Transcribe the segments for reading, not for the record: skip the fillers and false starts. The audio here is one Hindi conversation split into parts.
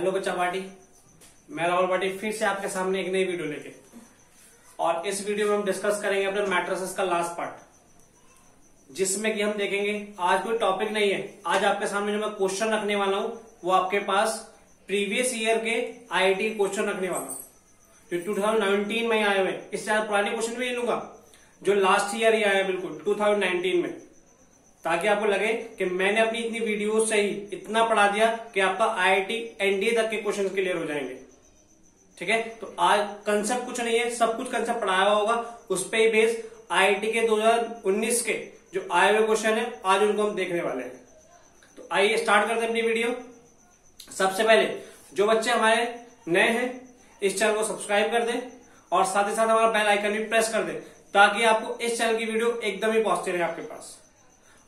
हेलो बच्चा पार्टी, मैं राहुल पार्टी फिर से आपके सामने एक नई वीडियो लेके। और इस वीडियो में हम डिस्कस करेंगे अपने मैट्रिसेस का लास्ट पार्ट, जिसमें कि हम देखेंगे आज कोई टॉपिक नहीं है। आज आपके सामने जो मैं क्वेश्चन रखने वाला हूं वो आपके पास प्रीवियस ईयर के आईआईटी क्वेश्चन रखने वाला हूं जो 2019 में आए हुए। इससे ज्यादा पुराने क्वेश्चन भी नहीं लूंगा, जो लास्ट ईयर ही आया बिल्कुल 2019 में, ताकि आपको लगे कि मैंने अपनी इतनी वीडियोस से ही इतना पढ़ा दिया कि आपका आईआईटी एनडीए तक के क्वेश्चन क्लियर हो जाएंगे। ठीक है, तो आज कंसेप्ट कुछ नहीं है, सब कुछ कंसेप्ट पढ़ाया हुआ होगा, उस पर ही बेस आईआईटी के 2019 के जो आए हुए क्वेश्चन है आज उनको हम देखने वाले हैं। तो आइए स्टार्ट करते हैं अपनी वीडियो। सबसे पहले जो बच्चे हमारे नए हैं इस चैनल को सब्सक्राइब कर दें और साथ ही साथ हमारा बेल आइकन भी प्रेस कर दें, ताकि आपको इस चैनल की वीडियो एकदम ही पहुंचती रहे आपके पास।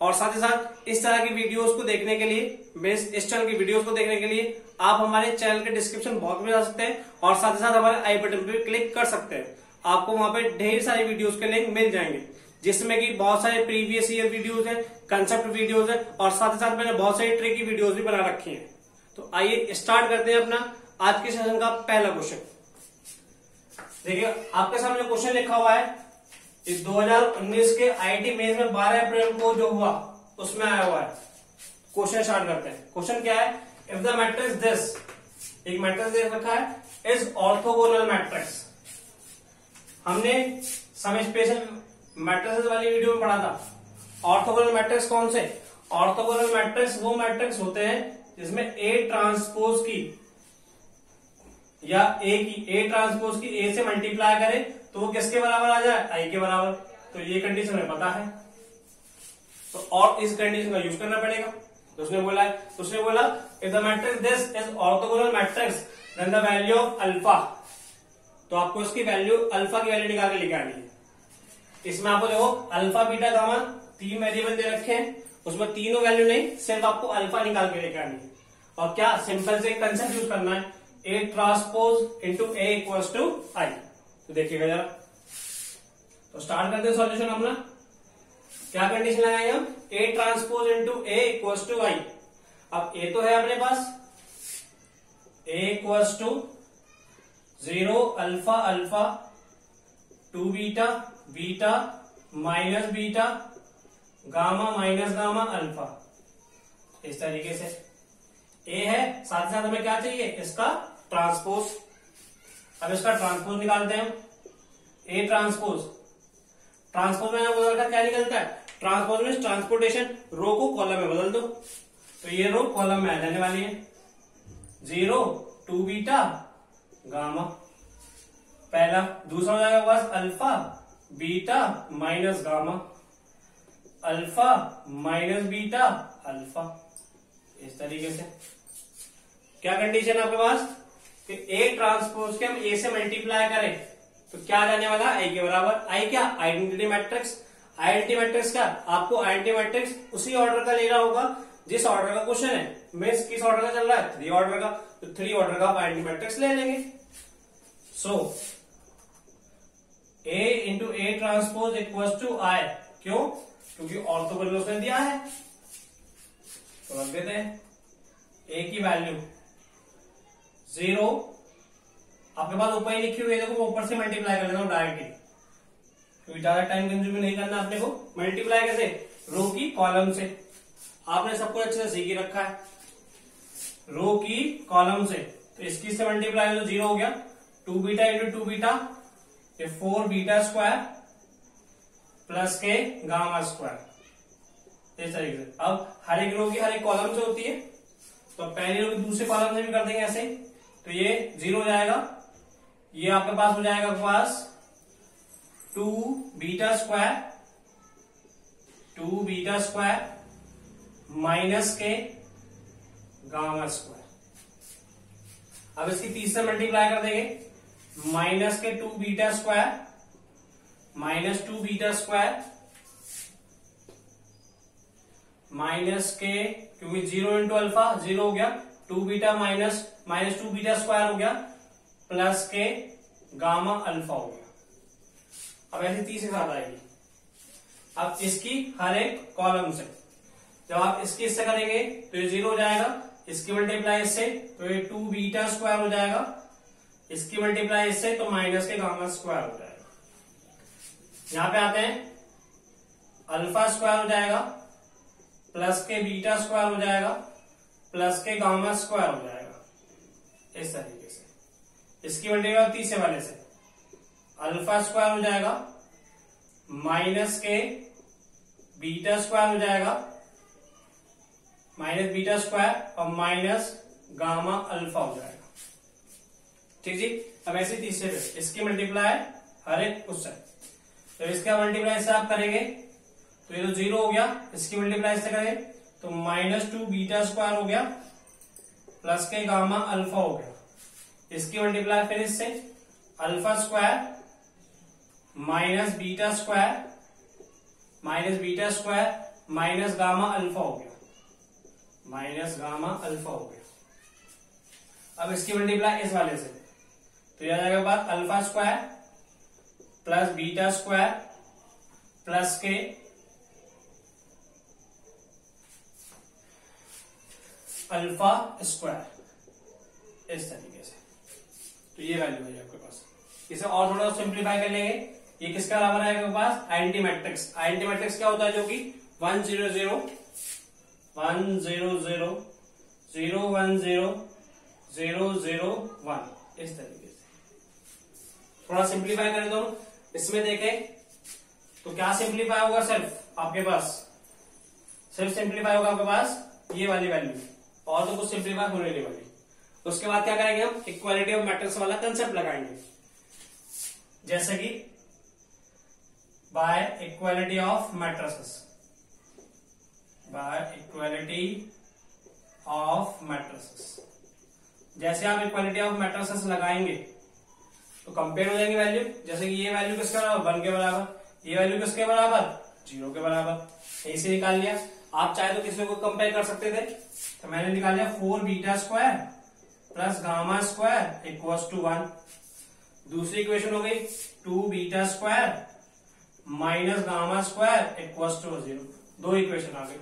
और साथ ही साथ इस तरह की वीडियोस को देखने के लिए, इस चैनल की वीडियोस को देखने के लिए आप हमारे चैनल के डिस्क्रिप्शन बॉक्स में जा सकते हैं और साथ ही साथ हमारे आई बटन पे क्लिक कर सकते हैं। आपको वहां पे ढेर सारी वीडियोस के लिंक मिल जाएंगे, जिसमें कि बहुत सारे प्रीवियस ईयर वीडियोस है, कंसेप्ट वीडियोस है और साथ ही साथ मैंने बहुत सारी ट्रिक की वीडियोस भी बना रखी है। तो आइए स्टार्ट करते हैं अपना आज के सेशन का पहला क्वेश्चन। देखिए आपके सामने क्वेश्चन लिखा हुआ है, इस 2019 के आईआईटी मेंस में 12 अप्रैल को जो हुआ उसमें आया हुआ है। क्वेश्चन स्टार्ट करते हैं। क्वेश्चन क्या है, इफ द मैट्रिक्स दिस, एक मैट्रिक्स दे रखा है, इज ऑर्थोगोनल मैट्रिक्स। हमने सम स्पेशल मैट्रिक्स वाली वीडियो में पढ़ा था। ऑर्थोगोनल मैट्रिक्स कौन से? ऑर्थोगोनल मैट्रिक्स वो मैट्रिक्स होते हैं जिसमें ए ट्रांसपोज की या ए ट्रांसपोज की ए से मल्टीप्लाई करे तो वो किसके बराबर आ जाए? आई के बराबर। तो ये कंडीशन हमें पता है, तो और इस कंडीशन का यूज करना पड़ेगा। तो उसने बोला if the matrix this is orthogonal matrix then the value of alpha. तो आपको इसकी वैल्यू, अल्फा की वैल्यू निकाल के लेके आनी है। इसमें आपको देखो अल्फा बीटा गामा 3 वेरिएबल दे रखे हैं, उसमें तीनों वैल्यू नहीं, सिर्फ आपको अल्फा निकाल के लेके आनी है। और क्या सिंपल से कंसेप्ट यूज करना है, A transpose into A equals to I. तो देखिएगा जरा, तो स्टार्ट करते हैं सॉल्यूशन अपना। क्या कंडीशन लगाएंगे हम? A transpose into A equals to I. अब ए तो है अपने पास, A equals to 0 alpha alpha 2 beta beta minus beta gamma minus gamma alpha. इस तरीके से ए है, साथ ही साथ हमें क्या चाहिए? इसका ट्रांसपोज। अब इसका ट्रांसपोज निकालते हैं हम। ए ट्रांसपोज मैंने बोला था क्या निकलता है? ट्रांसपोज में ट्रांसपोर्टेशन, रो को कॉलम में बदल दो, तो ये रो कॉलम में आ जाने वाली है। 0 2 बीटा गामा पहला, दूसरा हो जाएगा बस alpha beta minus gamma, alpha minus beta alpha. इस तरीके से क्या कंडीशन है आपके पास कि ए ट्रांसपोज के हम ए से मल्टीप्लाई करें तो क्या जाने वाला? आई के बराबर। आई क्या? Identity matrix. आइडेंटिटी मैट्रिक्स क्या? आपको आइडेंटिटी मैट्रिक्स उसी ऑर्डर का लेना होगा जिस ऑर्डर का क्वेश्चन है। मीन्स किस ऑर्डर का चल रहा है? 3 ऑर्डर का, तो 3 ऑर्डर का आप आइडेंटिटी मैट्रिक्स ले लेंगे। So A into A transpose equals to I. क्यों? क्योंकि ऑर्थोगोनल उसने दिया है, तो रख देते हैं ए की वैल्यू 0। आपके पास ऊपर ही लिखी हुई है, देखो वो ऊपर से मल्टीप्लाई कर लेना हूं डायरेक्टली, क्योंकि ज्यादा टाइम कंज्यूम नहीं करना अपने को। मल्टीप्लाई कैसे? रो की कॉलम से। आपने सबको अच्छे से सीख रखा है, रो की कॉलम से। तो इसकी से मल्टीप्लाई तो 0 हो गया, 2 बीटा इंटू 2 बीटा, ये 4 बीटा स्क्वायर प्लस के गामा स्क्वायर। इस तरीके से अब हर एक रो की हर एक कॉलम से होती है, तो पहली रो की दूसरे कॉलम से भी कर देंगे ऐसे ही। तो ये 0 हो जाएगा, ये आपके पास हो जाएगा पास 2 बीटा स्क्वायर माइनस के गामा स्क्वायर। अब इसकी 30 से मल्टीप्लाई कर देंगे, माइनस के 2 beta square minus 2 beta square minus के, क्योंकि 0 इंटू अल्फा 0 हो गया, 2 बीटा माइनस 2 बीटा स्क्वायर हो गया प्लस के गामा अल्फा हो गया। अब ऐसे 30 के साथ आएगी। अब इसकी हर एक कॉलम से जब आप इसकी इससे करेंगे तो ये 0 हो जाएगा, इसकी मल्टीप्लाई इससे तो ये 2 बीटा स्क्वायर हो जाएगा, इसकी मल्टीप्लाई इससे तो माइनस के गामा स्क्वायर हो जाएगा। यहां पे आते हैं अल्फा स्क्वायर हो जाएगा प्लस के बीटा स्क्वायर हो जाएगा प्लस के गामा स्क्वायर हो जाएगा इस तरीके से। इसकी मल्टीप्लाई तीसरे वाले से अल्फा स्क्वायर हो जाएगा माइनस के बीटा स्क्वायर हो जाएगा, माइनस बीटा स्क्वायर और माइनस गामा अल्फा हो जाएगा। ठीक जी। अब ऐसे तीसरे पे इसकी मल्टीप्लाई हर एक उस साइड, तो इसका मल्टीप्लाई से आप करेंगे तो ये तो 0 हो गया, इसकी मल्टीप्लाई से करेंगे तो -2 बीटा स्क्वायर हो गया प्लस के गामा अल्फा हो गया। इसकी मल्टीप्लाई फिर इससे alpha square minus beta square minus gamma alpha हो गया, माइनस गामा अल्फा हो गया। अब इसकी मल्टीप्लाई इस वाले से तो यह आ जाएगा बाद alpha square plus beta square plus के अल्फा स्क्वायर इस तरीके से। तो ये वैल्यू है आपके पास। इसे और थोड़ा सिंप्लीफाई कर लेंगे। ये किसका बराबर है आपके पास? Identity matrix. आइडेंटिटी मैट्रिक्स क्या होता है? जो कि 1 0 0 1 0 0 0 1 0 0 0 1 इस तरीके से। थोड़ा सिंप्लीफाई करें तो इसमें देखें तो क्या सिंप्लीफाई होगा? सिर्फ आपके पास सिर्फ सिंप्लीफाई होगा आपके पास ये वाली वैल्यू, और तो कुछ सिंप्लीफाई होने नहीं वाली। उसके बाद क्या करेंगे हम? इक्वालिटी ऑफ मैट्रिक्स वाला कंसेप्ट लगाएंगे, जैसे कि bye equality of matrices, by equality of matrices. जैसे आप इक्वालिटी ऑफ मैट्रिसेस लगाएंगे तो कंपेयर हो जाएंगे वैल्यू। जैसे कि ये वैल्यू किसके बराबर? 1 के बराबर, ये वैल्यू किसके बराबर? 0 के बराबर। यहीं से निकाल लिया। आप चाहे तो किसी को कंपेयर कर सकते थे, तो मैंने निकाल लिया 4 beta square plus gamma square equals to 1। दूसरी इक्वेशन हो गई 2 beta square minus gamma square equals to 0। दो इक्वेशन आ गई।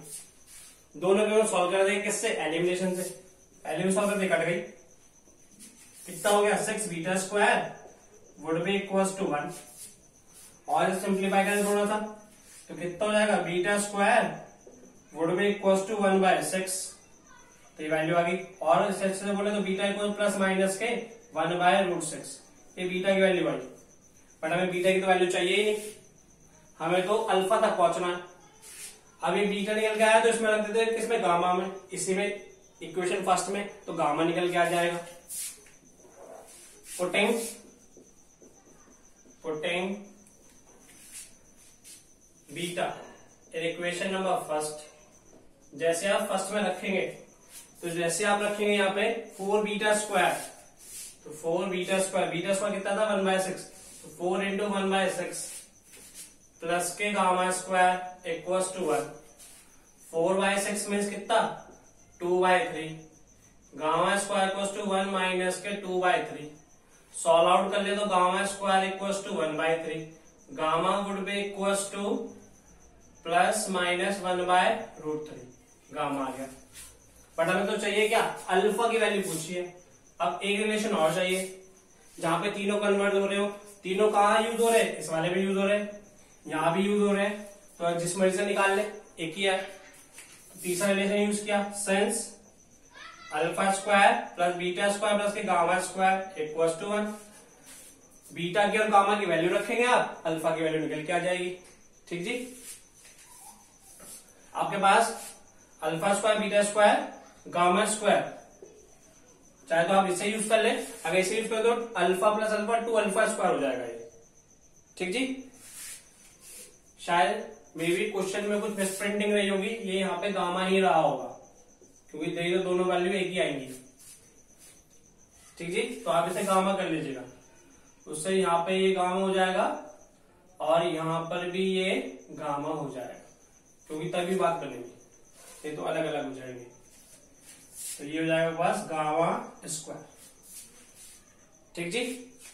दोनों इक्वेशन सॉल्व कर देंगे किससे? एलिमिनेशन से। एलिमिनेशन सॉल्व करके कट गई। कितना हो गया? 6 beta square would be equals to 1। और सिंप्लीफाई करें थोड़ा सा तो कितना हो जाएगा? Beta square would be equals to 1/6। तो ये वैल्यू आ गई। और इस अच्छे से बोले तो बीटा इक्वल प्लस माइनस के 1/√6। ये बीटा की वैल्यू आई, बट हमें बीटा की तो वैल्यू चाहिए ही नहीं, हमें तो अल्फा तक पहुंचना है। अब ये बीटा निकल के आया तो इसमें रख देते हैं किसमें? गामा में। इसी में इक्वेशन फर्स्ट में तो गामा निकल के आ जाएगा। Putting beta in equation number first. जैसे आप फर्स्ट में रखेंगे तो जैसे आप रखेंगे यहाँ पे 4 बीटा स्क्वायर, तो 4 बीटा स्क्वायर कितना था? 1/6। तो 4 इंटू 1/6 प्लस के gamma square equals to 1। 4/6 means कितना? 2/3। Gamma square equals to 1 minus के 2/3। सॉल्व आउट कर ले तो gamma square equals to 1/3। Gamma would be equals to plus minus 1/√3। Gamma आ गया। बट हमें तो चाहिए क्या? अल्फा की वैल्यू पूछिए। अब एक रिलेशन और चाहिए जहां पे तीनों कन्वर्ट हो रहे हो। तीनों कहाँ यूज हो रहे हैं? इस वाले में यूज हो रहे हैं, यहां भी यूज हो रहे हैं। तो जिस मर्जी से निकाल ले, एक ही है। तीसरा रिलेशन यूज किया, since alpha square plus beta square plus के gamma square equals to 1। Beta की और गामा की वैल्यू रखेंगे आप, अल्फा की वैल्यू निकल के आ जाएगी। ठीक जी। आपके पास alpha square beta square gamma square, चाहे तो आप इसे यूज कर ले। अगर इसे यूज कर दो alpha plus alpha 2 alpha square हो जाएगा ये। ठीक जी। शायद मे बी क्वेश्चन में कुछ मिस प्रिंटिंग रही होगी, ये यहाँ पे गामा ही रहा होगा, क्योंकि देखिए तो दोनों वैल्यू एक ही आएंगी। ठीक जी। तो आप इसे गामा कर लीजिएगा, उससे यहाँ पे ये गामा हो जाएगा और यहाँ पर भी ये गामा हो जाएगा, क्योंकि तभी बात बनेगी। ये तो अलग अलग हो जाएंगे। तो ये हो जाएगा पास गामा स्क्वायर। ठीक जी।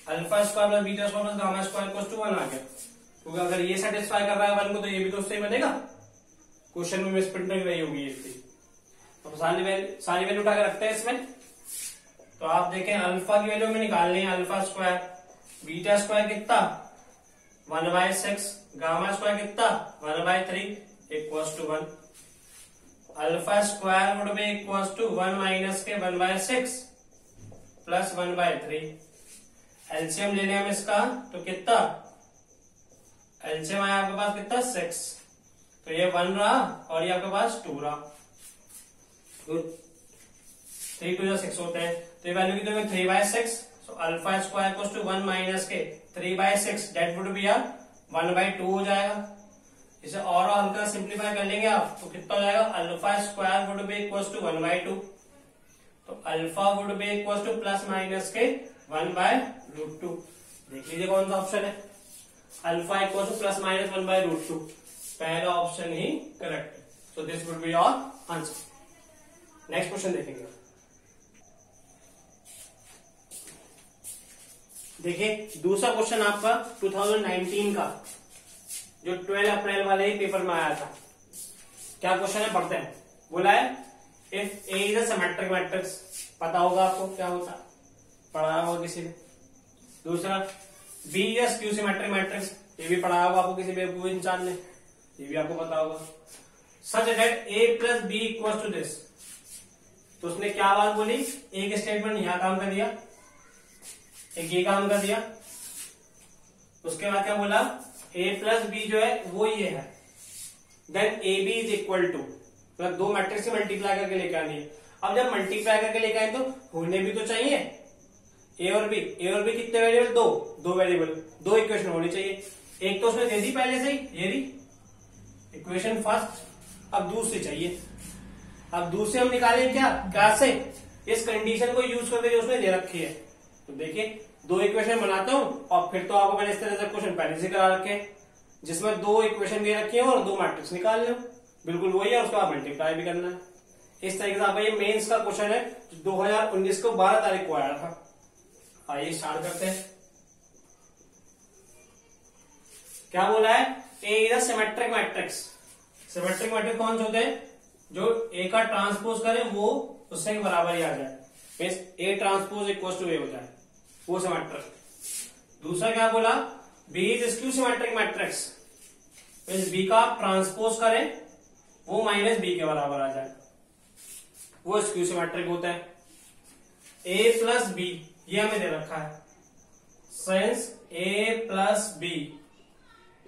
Alpha square plus beta square plus gamma square equals to 1 आ गया, क्योंकि अगर ये सेटिस्फाई कर रहा है 1 को तो ये भी तो उससे ही बनेगा। क्वेश्चन में मिस प्रिंटिंग रही होगी इसकी। अब सारी वैल्यू उठा के रखते हैं इसमें। तो आप देखें अल्फा की वैल्यू में निकालनी है, अल्फा स्क्वायर, बीटा स्क्वायर कितना 1/6, गामा स्क्वायर कितना 1/3 equals to 1। Alpha square would be equals to 1 minus के 1/6 प्लस 1/3। एलसीएम ले लिया हम इसका, तो कितना एलसीएम आया आपके पास कितना 6, तो ये 1 रहा और ये आपके पास 2 रहा। गुड, 3 2 6 होते हैं, तो ये वैल्यू कितनी होगी 3/6। So alpha square equals to 1 minus के 3/6 दैट वुड बी 1/2 हो जाएगा। इसे और हल्का सिंप्लीफाई कर लेंगे आप, तो कितना हो जाएगा alpha square would be equals to 1/2। तो alpha would be equals to plus minus के 1/√2। देख लीजिए कौन सा ऑप्शन है, alpha equals to plus minus 1/√2, पहला ऑप्शन ही करेक्ट है। So this would be your answer. Next question देखेंगे। देखिए दूसरा क्वेश्चन आपका 2019 का, जो 12 अप्रैल वाले ही पेपर में आया था। क्या क्वेश्चन है पढ़ते हैं। बोला है if A is a symmetric matrix, पता होगा आपको क्या होता है, पढ़ाया होगा किसी ने। दूसरा B is a skew symmetric matrix, ये भी पढ़ाया होगा आपको किसी बेवकूफ इंसान ने, ये भी आपको पता होगा। Such that A plus B equals to this, तो उसने क्या बात बोली, एक स्टेटमेंट यहां काम कर दिया, एक ये काम कर दिया, उसके बाद क्या बोला a प्लस बी जो है वो ये है, then A B is equal to, मतलब दो मैट्रिक्स से मल्टीप्लाई करके लेके आनी है। अब जब मल्टीप्लाई करके लेके आए तो होने भी तो चाहिए ए और बी कितने वेरिएबल, दो वेरिएबल, दो इक्वेशन होनी चाहिए। एक तो उसने दे दी पहले से ही, ये दी इक्वेशन फर्स्ट, अब दूसरी चाहिए। अब दूसरे हम निकालें क्या से, इस कंडीशन को यूज करके जो उसने दे रखी है। तो देखिए दो इक्वेशन बनाता हूं और फिर तो आपको मैंने इस तरह से क्वेश्चन पहले से करा रखे हैं, जिसमें दो इक्वेशन दे रखी है और दो मैट्रिक्स निकाल लो, बिल्कुल वही है, उसका मल्टीप्लाई भी करना है। इस तरीके से आपका ये मेंस का क्वेश्चन है, 2019 को 12 तारीख को आया था। आइए स्टार्ट करते हैं। क्या बोला है, A is a symmetric matrix. Symmetric matrix कौन से होते हैं, जो ए का ट्रांसपोज करे वो उससे के बराबर ही आ जाए, means A transpose equal to A हो जाए, वो सिमेट्रिक। दूसरा क्या बोला, B is skew symmetric matrix, means B का आप ट्रांसपोज करें वो माइनस बी के बराबर आ जाए, वो स्क्यू सिमेट्रिक होता है। ए प्लस बी ये हमें दे रखा है, since A plus B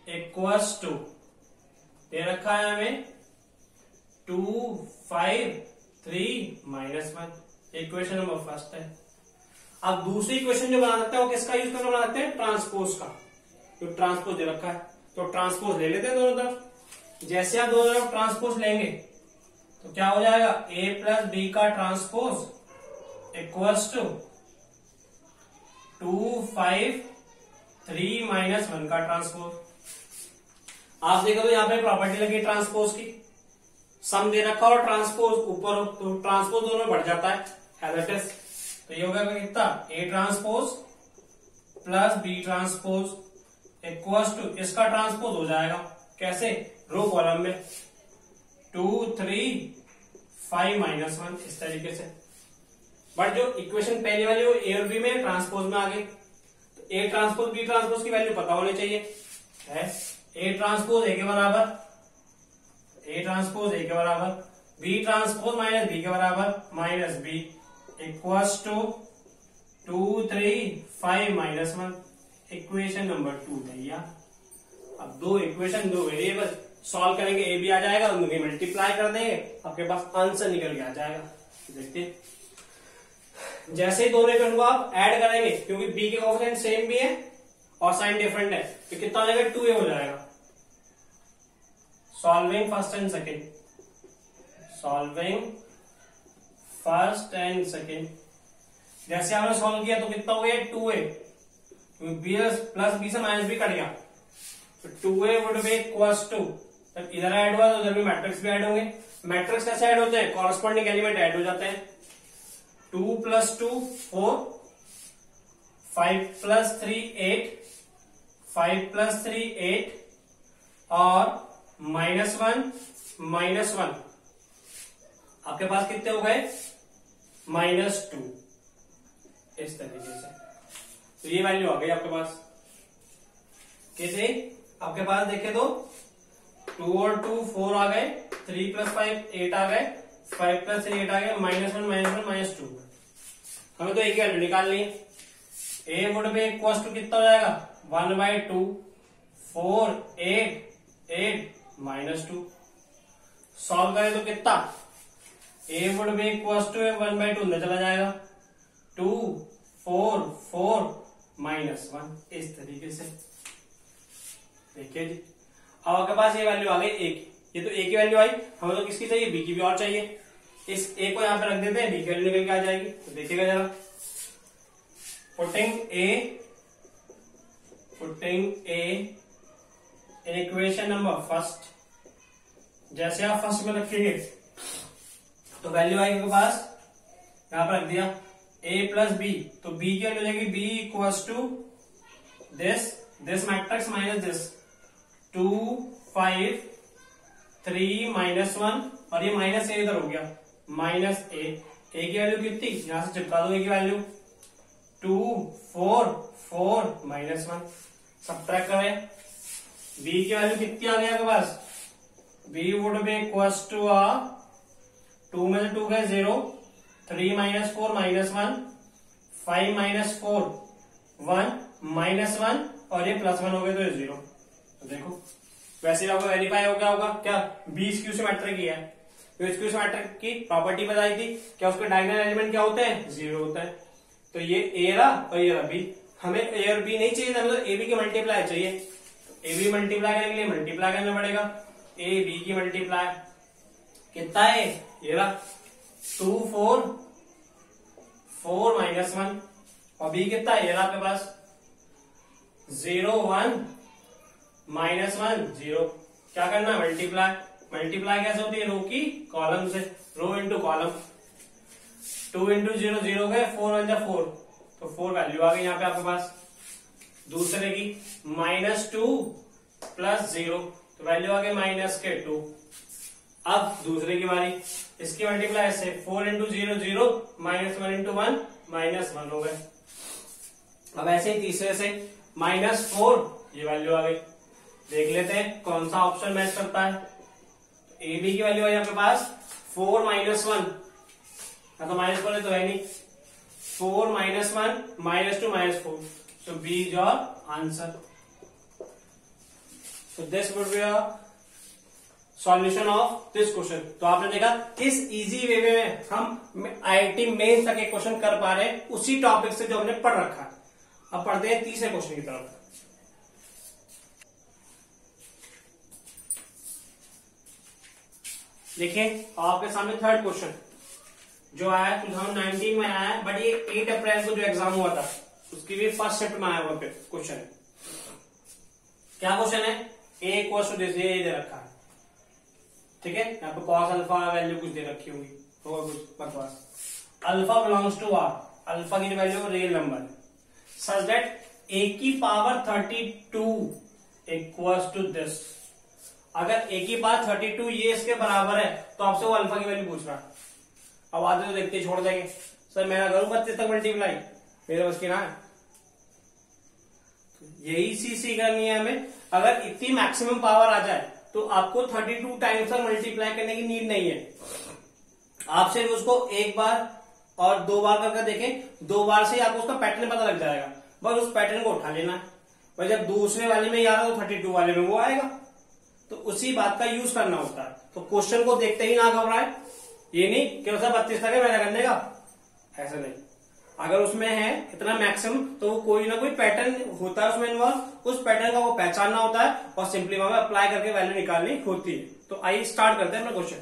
equals to दे रखा है हमें 2 5 3 -1, इक्वेशन नंबर फर्स्ट है। अब दूसरी इक्वेशन जो बना सकते हैं वो किसका यूज करके बना सकते हैं, ट्रांसपोज का, जो ट्रांसपोज दे रखा है, तो ट्रांसपोज ले लेते हैं दोनों तरफ। जैसे आप दोनों तरफ ट्रांसपोज लेंगे तो क्या हो जाएगा, ए प्लस बी का ट्रांसपोज इक्वल्स टू 2 5 3 -1 का ट्रांसपोज। आप देखो तो यहाँ पे प्रॉपर्टी लगी ट्रांसपोज की, सम दे रखा और ट्रांसपोज ऊपर हो तो ट्रांसपोज दोनों बढ़ जाता है, एज इट इज। तो ये होगा कितना, A transpose plus B transpose equals to, इसका ट्रांसपोज हो जाएगा कैसे, रो कॉलम में 2 3 5 -1, इस तरीके से। बट जो इक्वेशन पहले वाली वो ए और बी में ट्रांसपोज में आ गई, तो ए ट्रांसपोज बी ट्रांसपोज की वैल्यू पता होनी चाहिए, है ए ट्रांसपोज ए के बराबर, ए ट्रांसपोज ए के बराबर, बी ट्रांसपोज माइनस बी के बराबर, minus B equals to 2 3 5 -1, equation number 2 भैया। अब दो इक्वेशन दो वेरिएबल सॉल्व करेंगे, ए बी आ जाएगा, उनकी मल्टीप्लाई कर देंगे, आपके पास आंसर निकल के आ जाएगा। देखते जैसे ही दोनों इक्वेशन को आप ऐड करेंगे, क्योंकि बी के कोएफिशिएंट सेम भी है और साइन डिफरेंट है, तो कितना हो जाएगा, 2a हो जाएगा। Solving first and second, solving first and second, जैसे आपने सॉल्व किया तो कितना हो गया, 2a, बी प्लस बी से माइनस बी कट गया, तो 2a would be equals to, जब इधर ऐड हुआ तो उधर भी मैट्रिक्स भी ऐड होंगे। मैट्रिक्स कैसे ऐड होते हैं, कॉरस्पॉन्डिंग एलिमेंट ऐड हो जाते हैं। 2 + 2 4, 5 + 3 8, 5 + 3 8 और -1 -1, आपके पास कितने हो गए -2 इस तरीके से। तो ये वैल्यू आ गई आपके पास। कैसे आपके पास देखे तो 2 और 2 4 आ गए, 3 + 5 8 आ गए, 5 + 3 8 आ गए, -1 -2। हमें तो एक ही वैल्यू निकालनी है। a would be equal to कितना हो जाएगा 1/2 4 8 8 -2। सॉल्व करें तो कितना a would be equal to 1/2 अंदर चला जाएगा 2 4 4 -1 इस तरीके से। देखिए जी अब आपके पास ये वैल्यू आ गई एक, ये तो a की वैल्यू आई, हमें तो किसकी चाहिए b की भी और चाहिए। इस a को यहां पे रख देते हैं, b की वैल्यू निकल के आ जाएगी। तो देखिएगा जरा putting a in equation number first, जैसे आप फर्स्ट में रखेंगे तो वैल्यू आएगी आपके पास, यहां पर रख दिया a + b, तो b की वैल्यू हो जाएगी b equals to this matrix minus this 2 5 3 -1 और ये माइनस a इधर हो गया -a। a की वैल्यू कितनी यहां से चिपका दो, a की वैल्यू 2 4 4 -1 सबट्रैक्ट करें। b की वैल्यू कितनी आ गई आपके पास, b would be equals to 2 में से 2 गए 0, 3 - 4 -1, 5 - 4 1 -1 और ये +1 हो गए तो ये 0। तो देखो वैसे ही आपको वेरीफाई हो गया होगा क्या b स्क्यू सिमेट्रिक ही है। तो स्क्यू सिमेट्रिक की प्रॉपर्टी बताई थी क्या, उसके डायगोनल एलिमेंट क्या होते हैं 0 होता है। तो ये a रहा और ये रहा b, हमें a और b नहीं चाहिए, हमें तो a b की मल्टीप्लाई चाहिए। तो a b मल्टीप्लाई करने के लिए मल्टीप्लाई करना पड़ेगा, a b की मल्टीप्लाई कितना है ये रहा 2 4 4 -1 और b कितना है ये रहा आपके पास 0 1 -1 0। क्या करना है मल्टीप्लाई, मल्टीप्लाई कैसे होती है रो की कॉलम से, रो इंटू कॉलम, 2 × 0 0 गए, 4 1 जा 4, तो 4 वैल्यू आ गई यहाँ पे आपके पास। दूसरे की -2 + 0, तो वैल्यू आ गई -2। अब दूसरे की बारी, इसकी मल्टीप्लाई से 4 × 0 0 -1 × 1 -1 हो गए। अब ऐसे ही तीसरे से -4, ये वैल्यू आ गई। देख लेते हैं कौन सा ऑप्शन मैच करता है। ए बी की वैल्यू है आपके पास 4 -1, तो -4 है तो है नहीं, 4 -1 -2 -4, so B is your answer. So this would be a solution of this question. तो आपने देखा इस इजी वे में हम IIT मेंस तक एक क्वेश्चन कर पा रहे हैं उसी टॉपिक से जो हमने पढ़ रखा है। अब पढ़ते हैं तीसरे क्वेश्चन की तरफ। देखिए आपके सामने थर्ड क्वेश्चन जो आया 2019 में आया है, बट ये 8 अप्रैल को जो एग्जाम हुआ था उसकी भी फर्स्ट शिफ्ट में आया हुआ क्वेश्चन है। क्या क्वेश्चन है, a इक्वल्स टू दिस, ये दे रखा है, ठीक है। यहाँ पे cos अल्फा वैल्यू कुछ दे रखी होगी, होगा कुछ बकवास। Alpha belongs to r, alpha की वैल्यू रियल नंबर है, सच दैट a की पावर 32 इक्वल्स टू दिस। अगर a की पावर 32 ये इसके बराबर है तो आपसे वो अल्फा की वैल्यू पूछ रहा है। अब आते तो देखते छोड़ देंगे, सर मैं करूं 32 तक मल्टीप्लाई, मेरे बस की ना है। यही सी करनी है हमें। अगर इतनी मैक्सिमम पावर आ जाए तो आपको 32 टाइम्स तक मल्टीप्लाई करने की नीड नहीं है। आप सिर्फ उसको एक बार और 2 बार करके देखें, 2 बार से आपको उसका पैटर्न पता लग जाएगा, बस उस पैटर्न को उठा लेना है। और जब दूसरे वाले में आ रहा तो 32 वाले में वो आएगा, तो उसी बात का यूज करना होता है। तो क्वेश्चन को देखते ही ना घबराए, ये नहीं कि सर 32 तक है मैंने करने का, ऐसा नहीं। अगर उसमें है इतना मैक्सिमम तो वो कोई ना कोई पैटर्न होता है उसमें इन्वॉल्व, उस पैटर्न का वो पहचानना होता है और सिंपली वहां में अप्लाई करके वैल्यू निकालनी होती है। तो आइए स्टार्ट करते हैं अपना क्वेश्चन।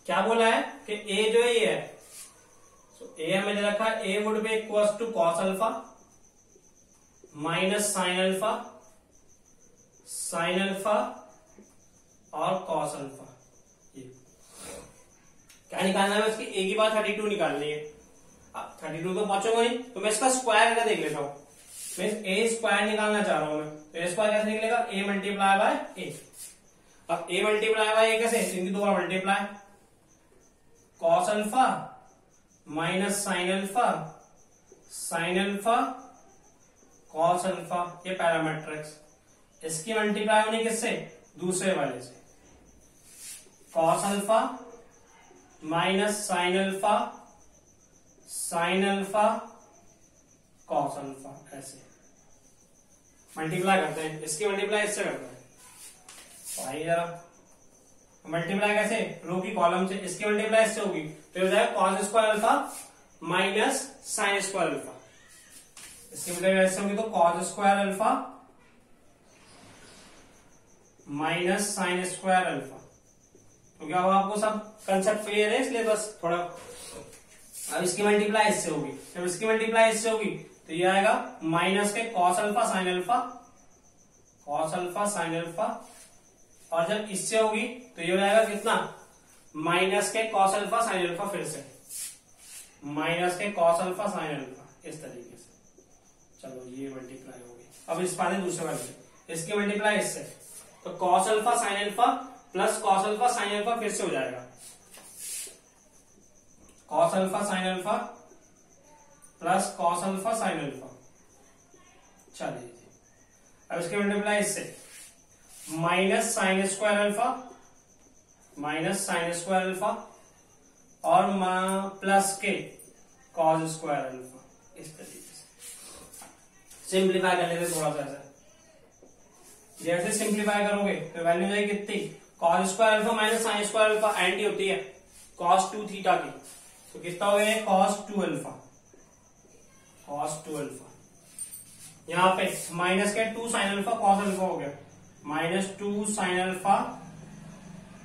क्या बोला है कि ए जो है ये है, तो ए हमें दे रखा है A would be equals to cos alpha minus sine alpha और कॉस अल्फा। क्या निकालना है, इसकी ए की बात 32 निकालनी है। 32 तो पहुंचूंगा नहीं, तो मैं इसका स्क्वायर करके देख लेता हूं। मैं ए स्क्वायर निकालना चाह रहा हूं मैं, तो ए स्क्वायर कैसे निकलेगा, ए मल्टीप्लाई बाय ए। अब ए मल्टीप्लाई बाय ए कैसे, इनकी दो बार multiply, cos alpha minus sine alpha, sine alpha cos alpha, ये पहला मैट्रिक्स। इसकी मल्टीप्लाई होनी किससे, दूसरे वाले से, cos alpha minus sine alpha, sine alpha cos alpha, ऐसे मल्टीप्लाई करते हैं। इसकी मल्टीप्लाई इससे करते हैं, तो आइए जरा मल्टीप्लाई कैसे, रो की कॉलम से, इसकी मल्टीप्लाई इससे होगी तो हो जाएगा cos square alpha minus sine square alpha. इसकी मल्टीप्लाई इससे होगी तो cos square alpha minus sine square alpha. तो क्या हुआ, आपको सब कंसेप्ट क्लियर है, इसलिए बस थोड़ा। अब इसकी मल्टीप्लाई इससे होगी, जब इसकी मल्टीप्लाई इससे होगी तो ये आएगा माइनस के cos alpha sine alpha, cos alpha sine alpha, और जब इससे होगी तो ये हो जाएगा कितना, माइनस के कॉस अल्फा साइन अल्फा, फिर से माइनस के कॉस अल्फा साइन अल्फा, इस तरीके से। चलो ये मल्टीप्लाई होगी। अब इस पास दूसरे वाले से, इसकी मल्टीप्लाई इससे, तो cos alpha sine alpha plus cos alpha sine alpha फिर से हो जाएगा, cos alpha sine alpha plus cos alpha sine alpha. चलिए अब इसकी मल्टीप्लाई इससे, minus sine square alpha, minus sine square alpha और प्लस के कॉस स्क्वायर अल्फा, इस तरीके से सिंप्लीफाई कर लेते थोड़ा सा ऐसा। जैसे सिंप्लीफाई करोगे तो वैल्यू जाएगी कितनी, cos square alpha minus sine square alpha, anti होती है कॉस 2 थीटा की, तो कितना हो गया कॉस 2 अल्फा, कॉस 2 अल्फा। यहां पे माइनस के 2 साइन अल्फा कॉस अल्फा हो गया, minus 2 sign alpha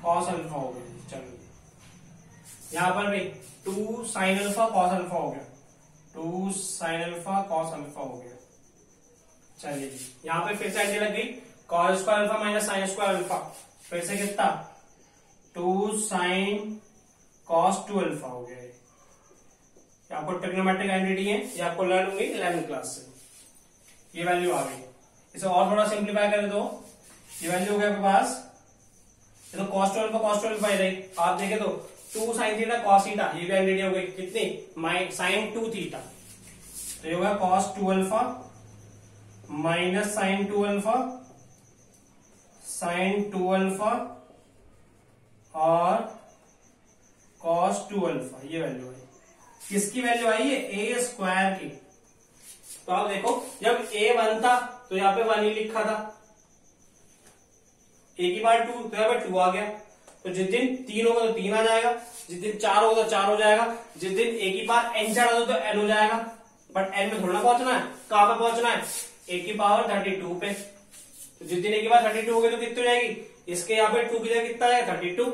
cos alpha हो गया। चलो यहां पर भी 2 साइन अल्फा कॉस अल्फा हो गया, 2 साइन अल्फा कॉस अल्फा हो गया। चलिए यहां पे फिर से एंटी लग गई, cos square alpha minus sine square alpha, फिर से कितना 2 साइन कॉस 2 अल्फा हो गया। ये आपको ट्रिग्नोमेट्रिक आइडेंटिटी है, ये आपको लर्न हुई 11th क्लास से, ये वैल्यू आ गई। इसे और थोड़ा सिंप्लीफाई कर दो, ये वैल्यू हो गया आपके पास, ये तो cos 2 अल्फा ही रही। आप देखे तो 2 साइन थीटा cos थीटा, ये भी आइडेंटिटी हो गई कितनी, साइन 2 थीटा, तो ये होगा cos 2 alpha minus sine 2 alpha, sine 2 alpha और cos 2 अल्फा, ये वैल्यू आई। किसकी वैल्यू आई है, ए स्क्वायर की। तो आप देखो जब a 1 था तो यहाँ पे 1 ही लिखा था, a की बार 2 तो यहाँ पे 2 आ गया। तो जिस दिन 3 होगा तो 3 आ जाएगा, जिस दिन 4 होगा तो 4 हो जाएगा, जिस दिन a की बार n चढ़ा दो तो n हो जाएगा। बट n में थोड़ा पहुंचना है, कहां पे पहुंचना है, a की पावर 32 पे। तो जिस दिन a की पावर 32 हो गई तो कितनी हो जाएगी, इसके यहाँ पे 2 की जगह कितना आएगा 32।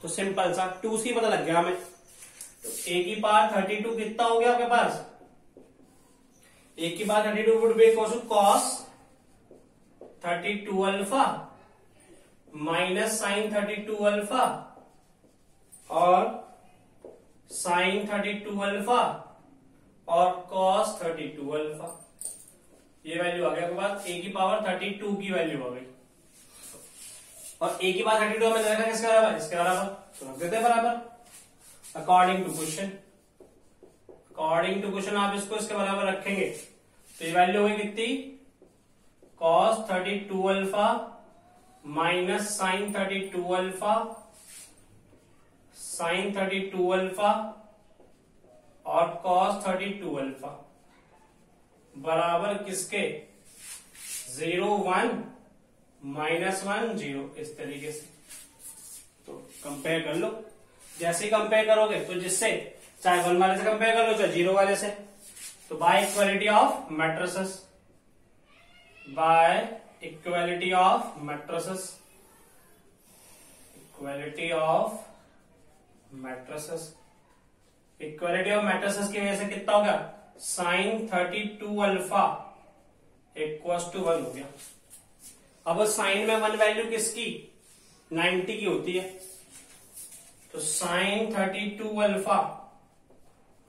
तो सिंपल सा 2 से पता लग गया हमें। तो a की पावर 32 कितना हो गया आपके पास, a की power 32 would be equal to cos 32 alpha minus sine 32 alpha और साइन 32 अल्फा और cos 32 अल्फा। ये वैल्यू आ गया आपके पास, a की पावर 32 की वैल्यू आ गई। और a की पावर 32 में देखा किसके बराबर, इसके बराबर, तो रख देते बराबर according to question. According to question आप इसको इसके बराबर रखेंगे तो ये वैल्यू होगी कितनी, cos 32 alpha minus sine 32 alpha, sine 32 alpha और cos 32 अल्फा बराबर किसके, 0 1 माइनस 1 0, इस तरीके से। तो कंपेयर कर लो, जैसे ही कंपेयर करोगे तो जिससे चाहे 1 वाले से कंपेयर कर लो चाहे 0 वाले से, तो bye equality of matrices, by equality of matrices, equality of matrices, equality of matrices की वजह से कितना हो गया, साइन 32 अल्फा इक्वल्स टू 1 हो गया। अब साइन में 1 वैल्यू किसकी, 90 की होती है, तो sine 32 alpha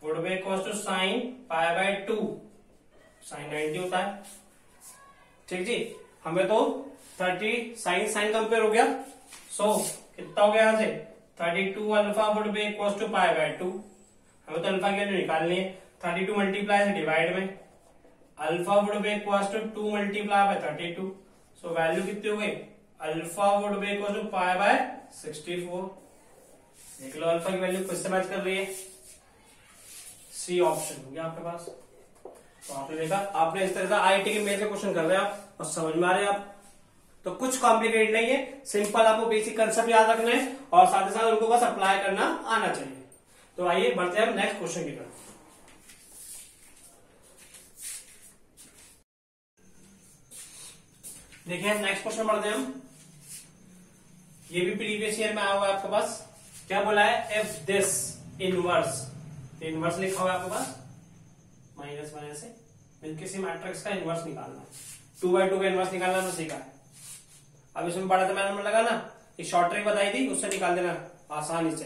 would be equals to sine pi by 2, sine 90 होता है। ठीक जी, हमें तो 30 साइन कंपेयर हो गया। सो कितना हो गया यहाँ से 32 alpha would be equal to pi by 2। हमें तो अल्फा की वैल्यू निकालनी है। 32 मल्टीप्लाई से डिवाइड में alpha would be equal to 2 multiply by 32। So value कितनी हो गई alpha would be equal to pi by 64। देख लो अल्फा की वैल्यू किससे मैच कर रही है, सी ऑप्शन हो गया आपके पास। तो आपने देखा, आपने इस तरह से आईआईटी के मेन से क्वेश्चन कर रहे हैं आप और समझ में आ रहे हैं आप। तो कुछ कॉम्प्लिकेटेड नहीं है, सिंपल आपको बेसिक कंसेप्ट याद रखना है और साथ ही साथ उनको बस अप्लाई करना आना चाहिए। तो आइए बढ़ते हैं नेक्स्ट क्वेश्चन की तरफ। देखिए नेक्स्ट क्वेश्चन बढ़ते हैं हम। ये भी प्रीवियस ईयर में आया हुआ है आपके पास। क्या बोला है, इफ दिस इनवर्स, इनवर्स लिखा हुआ है आपके पास माइनस वन से किसी मैट्रिक्स का इनवर्स निकालना है। 2/2 का इनवर्स निकालना तो सीखा है। अब इसमें पढ़ा था मैंने लगा ना, एक शॉर्ट ट्रिक बताई थी, उससे निकाल देना आसानी से।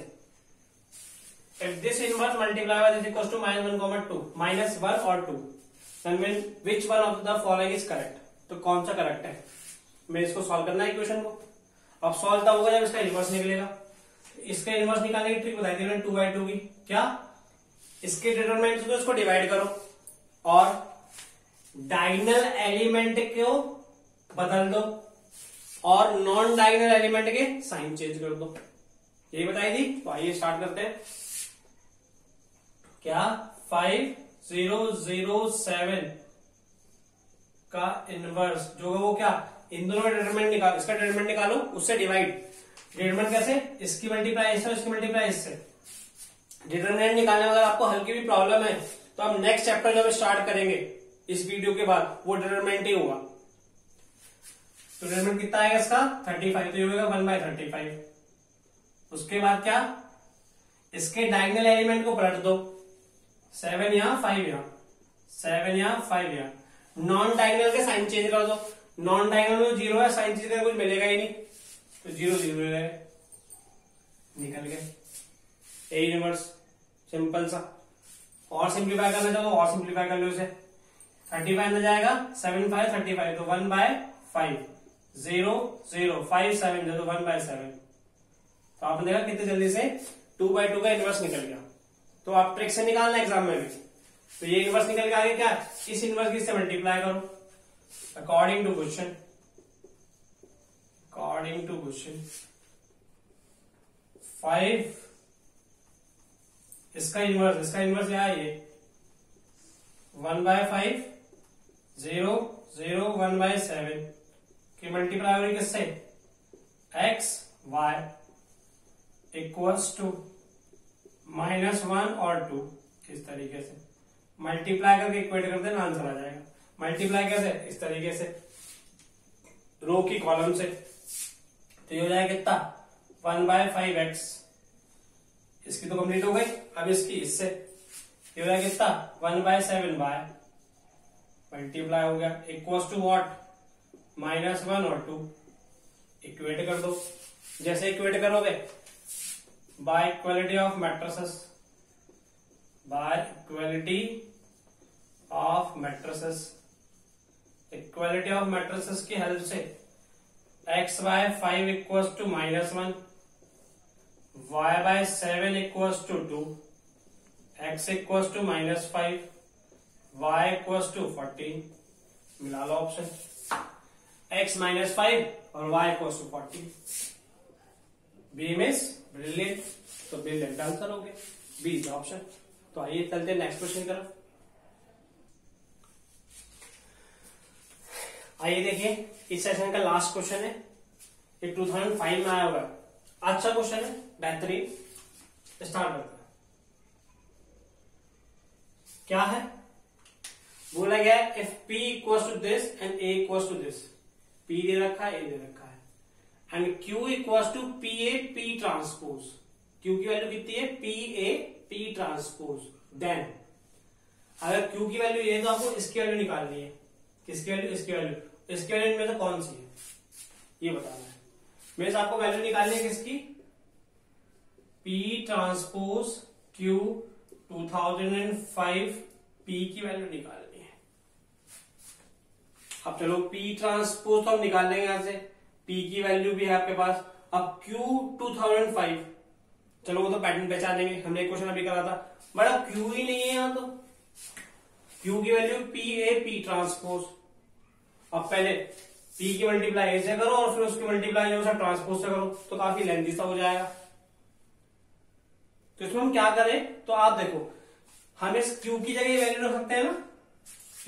If this inverse multiply by this equals to -1, -2, -1 और 2, then which one of the following is correct. तो कौन सा करेक्ट है, मैं इसको सॉल्व करना है इक्वेशन को। अब सॉल्व तब होगा जब इसका इनवर्स निकलेगा। इसका इनवर्स निकालने की ट्रिक बताई थी मैंने 2/2 की। क्या, इसके डिटरमिनेंट से तो इसको डिवाइड करो और डायगोनल एलिमेंट को बदल दो और नॉन डायगोनल एलिमेंट के साइन चेंज कर दो, यही बताई थी। तो आइए स्टार्ट करते हैं। क्या 5007 का इनवर्स जो है वो क्या, इन दोनों का डिटरमिनेंट निकालो, इसका डिटरमिनेंट निकालो, उससे डिवाइड। डिटरमिनेंट कैसे, इसकी मल्टीप्लाई इससे, इसकी मल्टीप्लाई इससे। डिटरमिनेंट निकालने में अगर आपको हल्की भी प्रॉब्लम है तो हम नेक्स्ट चैप्टर जब स्टार्ट करेंगे इस वीडियो के बाद, वो डिटरमिनेंट ही होगा। तो डिटरमिनेंट कितना आएगा इसका 35, तो ये होगा 1/35। उसके बाद क्या, इसके डायगोनल एलिमेंट को पलट दो, 7 यहाँ 5 यहाँ, 7 यहाँ 5 यहाँ। नॉन डायगोनल के साइन चेंज कर दो, नॉन डायगोनल में 0 है, साइन चेंज करके कुछ मिलेगा ही नहीं, तो 0 0 रहेगा, निकल गए ए इनवर्स। सिंपल सा। और सिंप्लीफाई करना चाहो तो और सिंप्लीफाई कर लो इसे। 35 अंदर जाएगा, 7 5 35, तो 1/5, 0 0 5 7, तो 1/7। तो आपने देखा कितनी जल्दी से 2/2 का इनवर्स निकल गया। तो आप ट्रिक से निकालना एग्जाम में भी। तो ये इनवर्स निकल के आगे क्या, इस इनवर्स की इससे मल्टीप्लाई करो according to question. According to question 5 इसका इनवर्स क्या है, ये 1/5 0 0 1/7 की मल्टीप्लाई हो रही किससे, x y इक्वल्स टू -1 और 2। इस तरीके से मल्टीप्लाई करके इक्वेट कर देना, आंसर आ जाएगा। मल्टीप्लाई कैसे, इस तरीके से रो की कॉलम से। तो ये हो जाएगा कितना 1/5x, इसकी तो कंप्लीट हो गई। अब इसकी इससे ये हो जाएगा कितना 1/7y, मल्टीप्लाई हो गया इक्वल्स टू व्हाट -1 और 2। इक्वेट कर दो। जैसे इक्वेट करोगे by equality of matrices, by equality of matrices, equality of matrices की हेल्प से x/5 equals to -1, y/7 equals to 2, x equals to -5, y equals to 14। मिला लो ऑप्शन, x -5 और y equals to 14। B miss brilliant, तो ब्रिलियंट आंसर हो गया, बी इज ऑप्शन। तो आइए चलते नेक्स्ट क्वेश्चन की तरफ। आइए देखिए, इस सेशन का लास्ट क्वेश्चन है, ये 2005 में आया हुआ है। अच्छा क्वेश्चन है, बेहतरीन। स्टार्ट करते हैं। क्या है, बोला गया है if p equals to this and a equals to this. p दे रखा है, a दे रखा है, and q equals to pa p transpose. q की वैल्यू कितनी है, pa p ट्रांसपोज। देन अगर q की वैल्यू ये, तो आपको इसकी वैल्यू निकालनी है। किसकी वैल्यू, इसकी वैल्यू। इसकी वैल्यू में से कौन सी है ये बताना है। मेरे आपको वैल्यू निकालनी है किसकी, p ट्रांसपोज q 2005 p की वैल्यू निकालनी है। अब चलो पी ट्रांसपोज तो हम निकाल लेंगे यहां से, पी की वैल्यू भी है आपके पास। अब क्यू 2005, चलो वो तो पैटर्न पहचान लेंगे, हमने एक क्वेश्चन अभी करा था, बट अब क्यू ही नहीं है यहां, तो क्यू की value P A P transpose. अब पहले पी की मल्टीप्लाई ए से करो और फिर उसकी मल्टीप्लाई जो है ट्रांसपोज से करो, तो काफी लेंथी सा हो जाएगा। तो इसमें हम क्या करें, तो आप देखो हम इस क्यू की जगह ये वैल्यू रख सकते हैं ना,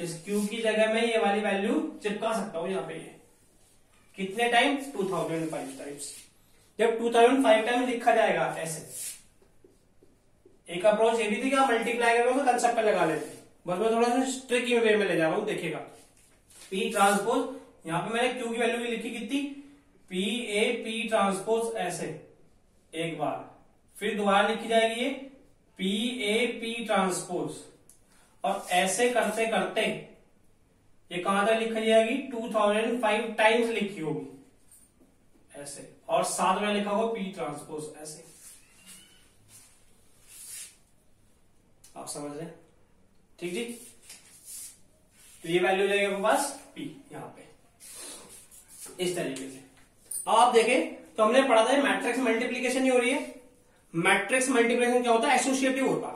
इस क्यू की जगह में ये वाली वैल्यू चिपका सकता हूं यहाँ पे। ये कितने टाइम्स, 2005 टाइम्स। जब 2005 टाइम लिखा जाएगा ऐसे, एक अप्रोच ये भी थी कि आप मल्टीप्लाई करके उसको कंसेप्ट पे लगा लेते, बस मैं थोड़ा सा ट्रिकी वे में ले जा रहा हूं, देखिएगा। पी ट्रांसपोज, यहां पे मैंने क्यू की वैल्यू भी लिखी कितनी, पी ए पी ट्रांसपोज ऐसे एक बार, फिर दोबारा लिखी जाएगी ये पी ए पी ट्रांसपोज, और ऐसे करते करते ये कहां तक लिखी जाएगी, 2005 टाइम्स लिखी होगी ऐसे, और साथ में लिखा होगा पी ट्रांसपोज ऐसे। आप समझ रहे हैं, ठीक जी। तो ये वैल्यू जाएगी आपके पास पी यहां पे इस तरीके से। अब आप देखें तो हमने पढ़ा था मैट्रिक्स मल्टीप्लीकेशन नहीं हो रही है। मैट्रिक्स मल्टीप्लीकेशन क्या होता है, एसोसिएटिव होता है।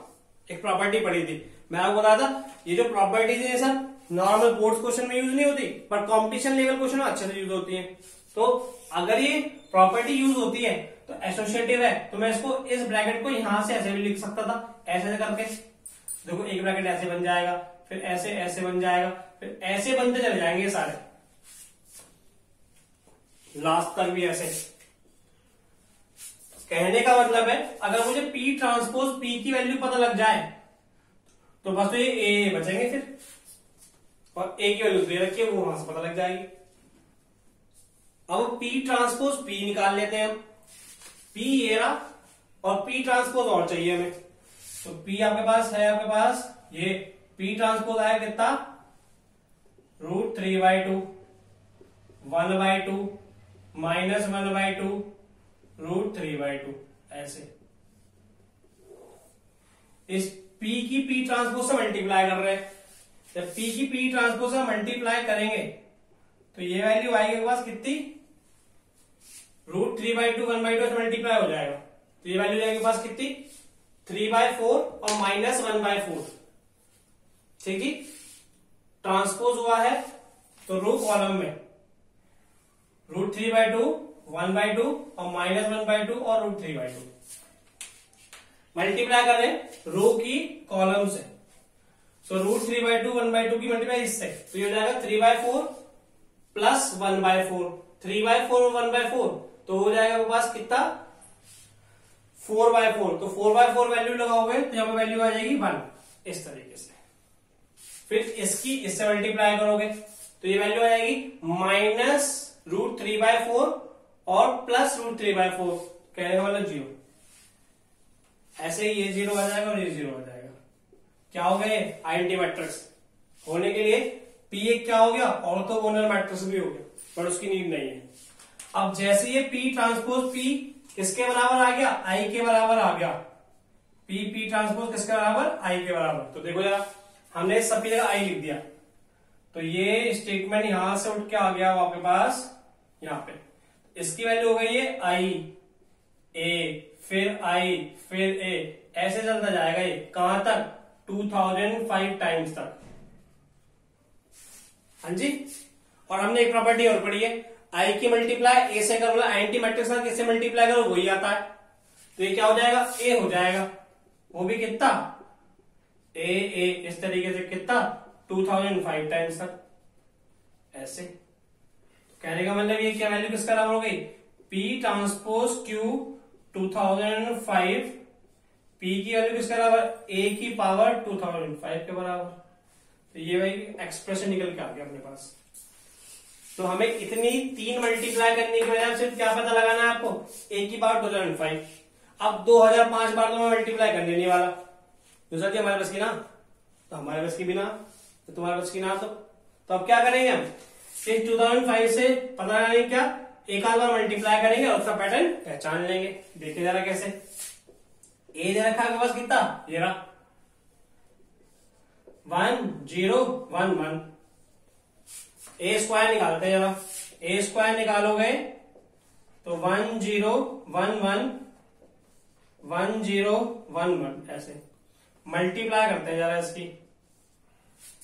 एक प्रॉपर्टी पढ़ी थी, मैं आपको बताया था, ये जो प्रॉपर्टीज है सर नॉर्मल बोर्ड क्वेश्चन में यूज नहीं होती, पर कॉम्पिटिशन लेवल क्वेश्चन में अच्छे से यूज होती है। तो अगर ये प्रॉपर्टी यूज होती है तो एसोसिएटिव है, तो मैं इसको इस ब्रैकेट को यहां से ऐसे भी लिख सकता था, ऐसे करके देखो, एक ब्रैकेट ऐसे बन जाएगा, फिर ऐसे ऐसे बन जाएगा, फिर ऐसे बनते चले जाएंगे सारे, लास्ट तक भी ऐसे। कहने का मतलब है अगर मुझे पी ट्रांसपोज पी की वैल्यू पता लग जाए तो बस तो ये ए बचेंगे फिर, और ए की वैल्यू दे रखी है वो वहां से पता लग जाएगी। अब पी ट्रांसपोज पी निकाल लेते हैं हम, पी ये रहा और पी ट्रांसपोज और चाहिए हमें, तो पी आपके पास है, आपके पास ये पी ट्रांसपोज आया कितना, √3/2 1/2 -1/2 √3/2 ऐसे। इस P की P ट्रांसपोज से मल्टीप्लाई कर रहे हैं, जब P की P ट्रांसपोज से मल्टीप्लाई करेंगे तो ये वैल्यू आएगी आपके पास कितनी, √3/2 1/2 से मल्टीप्लाई हो जाएगा, तो ये वैल्यू जाएगी पास कितनी, 3/4 और -1/4। ठीक है, ट्रांसपोज हुआ है तो रो कॉलम में √3/2 1/2 और -1/2 और √3/2 मल्टीप्लाई कर रहे हैं रो की कॉलम से, तो √3/2 1/2 की मल्टीप्लाई इससे, तो ये हो जाएगा 3/4 प्लस 1/4, 3/4 और 1/4 तो हो जाएगा आपके पास कितना, 4/4, तो 4/4 वैल्यू लगाओगे तो यहां पर वैल्यू आ जाएगी 1 इस तरीके से। फिर इसकी इससे मल्टीप्लाई करोगे तो ये वैल्यू आ जाएगी -√3/4 और प्लस √3/4, कहने का मतलब 0। ऐसे ही ये 0 आ जाएगा और ये 0 आ जाएगा। क्या हो गए, आइडेंटिटी मैट्रिक्स होने के लिए P एक क्या हो गया, ऑर्थोगोनल मैट्रिक्स भी हो गया, पर उसकी नीड नहीं है। अब जैसे ये P ट्रांसपोज P किसके बराबर आ गया, I के बराबर आ गया, P ट्रांसपोज किसके बराबर, I के बराबर। तो देखो जरा, हमने सब की जगह I लिख दिया, तो ये स्टेटमेंट यहां से उठ के आ गया आपके पास यहां पे, इसकी वैल्यू हो गई है I, A, फिर I, फिर A, ऐसे चलता जाएगा ये कहां तक, 2005 टाइम्स तक। हाँ जी, और हमने एक प्रॉपर्टी और पढ़ी है, I की मल्टीप्लाई A से करो, आइडेंटिटी मैट्रिक्स का किससे मल्टीप्लाई करो वही आता है, तो ये क्या हो जाएगा, A हो जाएगा, वो भी कितना, A इस तरीके से कितना, 2005 टाइम्स तक ऐसे। तो कहने का मतलब ये क्या वैल्यू किसका बराबर हो गई, P ट्रांसपोज Q 2005, P की वैल्यू किसके बराबर, A की पावर 2005 के बराबर। तो ये भाई एक्सप्रेशन निकल के आ गया अपने पास। तो हमें इतनी 3 मल्टीप्लाई करने की वजह सिर्फ क्या पता लगाना है आपको, A की पावर 2005। अब 2005 बार तो मैं मल्टीप्लाई करने नहीं वाला, दूसरा की हमारे बस की ना, तो हमारे बस की बिना, तो तुम्हारे बस की ना, तो अब क्या करेंगे हम, इस 2005 से पता लगाएंगे क्या, एक आध बार मल्टीप्लाई करेंगे और उसका पैटर्न पहचान लेंगे। देखिए जरा कैसे, ए दे रखा है बस कितना, ये रहा 1 0 1 1, ए स्क्वायर निकालते हैं जरा। ए स्क्वायर निकालोगे तो 1011 ऐसे मल्टीप्लाई करते हैं जरा इसकी।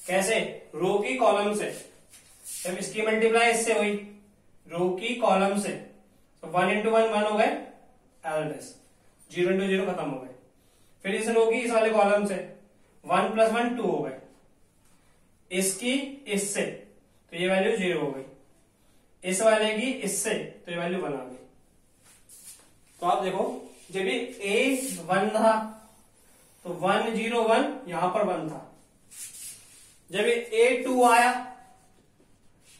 कैसे? रो की कॉलम से। जब इसकी मल्टीप्लाई इससे हुई रो की कॉलम से तो 1 इंटू 1 1 हो गए, एलएस 0 इंटू 0 खत्म हो गए। फिर इस रो की इस वाले कॉलम से 1 प्लस 1 2 हो गए, इसकी इससे तो ये वैल्यू 0 हो गई, इस वाले की इससे तो ये वैल्यू 1 आ गई। तो आप देखो जब ये ए 1 था तो 1 0 1 यहां पर 1 था। जब ये ए 2 आया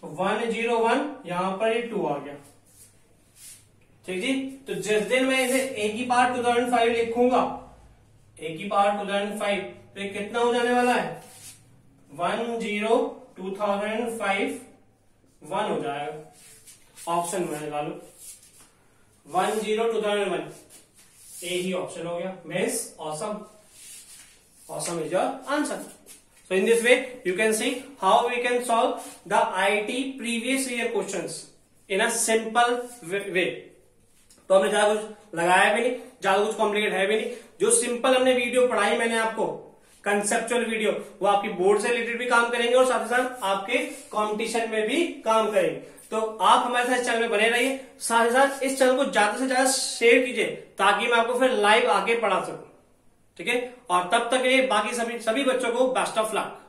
तो 1 0 1 यहां पर ये 2 आ गया। ठीक जी। तो जिस दिन मैं इसे ए की पावर 2005 लिखूंगा, ए की पावर 2005, तो ये कितना हो जाने वाला है? 1 0 2005 1 हो जाएगा। ऑप्शन में निकालो 1 0 2001, ए ही ऑप्शन हो गया। Means awesome, awesome is your answer. So in this way you can see how we can solve the IIT previous year questions in a simple way। तो हमने ज्यादा कुछ लगाया भी नहीं, ज्यादा कुछ कॉम्प्लिकेट है भी नहीं। जो सिंपल हमने वीडियो पढ़ाई मैंने आपको, कंसेप्चुअल वीडियो, वो आपकी बोर्ड से रिलेटेड भी काम करेंगे और साथ ही साथ आपके कंपटीशन में भी काम करेंगे। तो आप हमारे साथ इस चैनल में बने रहिए, साथ ही साथ इस चैनल को ज्यादा से ज्यादा शेयर कीजिए ताकि मैं आपको फिर लाइव आगे पढ़ा सकूं। ठीक है। और तब तक ये बाकी सभी बच्चों को बेस्ट ऑफ लक।